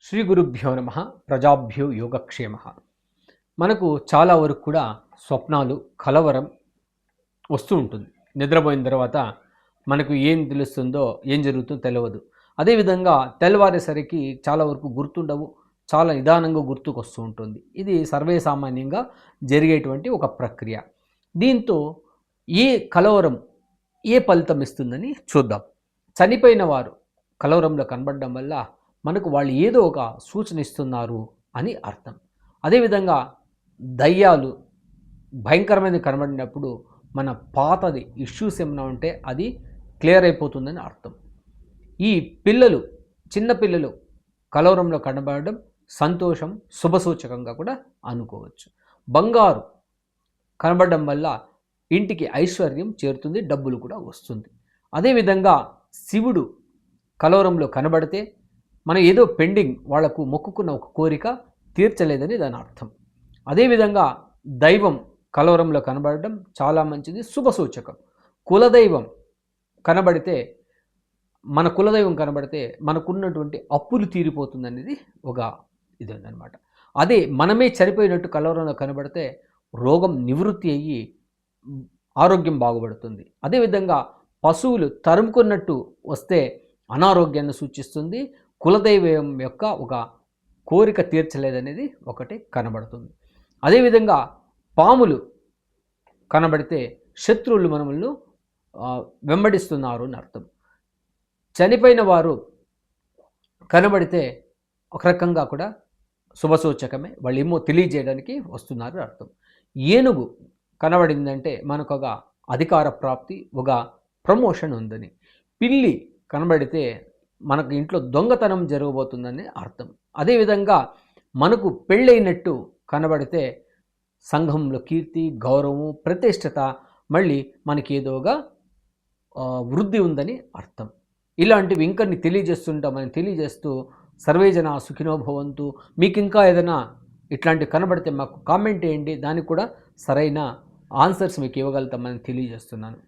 శ్రీ గురుభ్యో నమ. ప్రజాభ్యో యోగక్షేమ. మనకు చాలా వరకు కూడా స్వప్నాలు కలవరం వస్తూ ఉంటుంది. నిద్రపోయిన తర్వాత మనకు ఏం తెలుస్తుందో ఏం జరుగుతుందో తెలియదు. అదేవిధంగా తెల్లవారేసరికి చాలా వరకు గుర్తుండవు, చాలా నిదానంగా గుర్తుకొస్తూ ఉంటుంది. ఇది సర్వేసామాన్యంగా జరిగేటువంటి ఒక ప్రక్రియ. దీంతో ఏ కలవరం ఏ ఫలితం ఇస్తుందని చూద్దాం. చనిపోయిన వారు కలవరంలో కనబడడం వల్ల మనకు వాళ్ళు ఏదో ఒక సూచన ఇస్తున్నారు అని అర్థం. అదేవిధంగా దయ్యాలు భయంకరమైనది కనబడినప్పుడు మన పాతది ఇష్యూస్ ఏమైనా ఉంటే అది క్లియర్ అయిపోతుందని అర్థం. ఈ పిల్లలు చిన్నపిల్లలు కలవరంలో కనబడడం సంతోషం శుభసూచకంగా కూడా అనుకోవచ్చు. బంగారు కనబడడం వల్ల ఇంటికి ఐశ్వర్యం చేరుతుంది, డబ్బులు కూడా వస్తుంది. అదేవిధంగా శివుడు కలవరంలో కనబడితే మనం ఏదో పెండింగ్ వాళ్లకు మొక్కుకున్న ఒక కోరిక తీర్చలేదని దాని అర్థం. అదేవిధంగా దైవం కలవరంలో కనబడడం చాలా మంచిది, శుభసూచకం. కులదైవం కనబడితే మన కులదైవం కనబడితే మనకున్నటువంటి అప్పులు తీరిపోతుందనేది ఒక ఇది ఉందన్నమాట. అదే మనమే చనిపోయినట్టు కలవరంలో కనబడితే రోగం నివృత్తి అయ్యి ఆరోగ్యం బాగుపడుతుంది. అదేవిధంగా పశువులు తరుముకున్నట్టు వస్తే అనారోగ్యాన్ని సూచిస్తుంది. కులదైవం యొక్క ఒక కోరిక తీర్చలేదనేది ఒకటి కనబడుతుంది. అదేవిధంగా పాములు కనబడితే శత్రువులు మనల్ని వెంబడిస్తున్నారు అని అర్థం. చనిపోయిన వారు కనబడితే ఒక రకంగా కూడా శుభసూచకమే, వాళ్ళు ఏమో తెలియజేయడానికి వస్తున్నారు అర్థం. ఏనుగు కనబడిందంటే మనకు ఒక అధికార ప్రాప్తి, ఒక ప్రమోషన్ ఉందని. పిల్లి కనబడితే మనకు ఇంట్లో దొంగతనం జరగబోతుందని అర్థం. అదేవిధంగా మనకు పెళ్ళైనట్టు కనబడితే సంఘంలో కీర్తి, గౌరవం, ప్రతిష్టత, మళ్ళీ మనకి ఏదోగా వృద్ధి ఉందని అర్థం. ఇలాంటివి ఇంకన్ని తెలియజేస్తుంటామని తెలియజేస్తూ సర్వేజన సుఖినో భవంతు. మీకు ఇంకా ఏదైనా ఇట్లాంటివి కనబడితే మాకు కామెంట్ చేయండి, దానికి కూడా సరైన ఆన్సర్స్ మీకు ఇవ్వగలుగుతామని తెలియజేస్తున్నాను.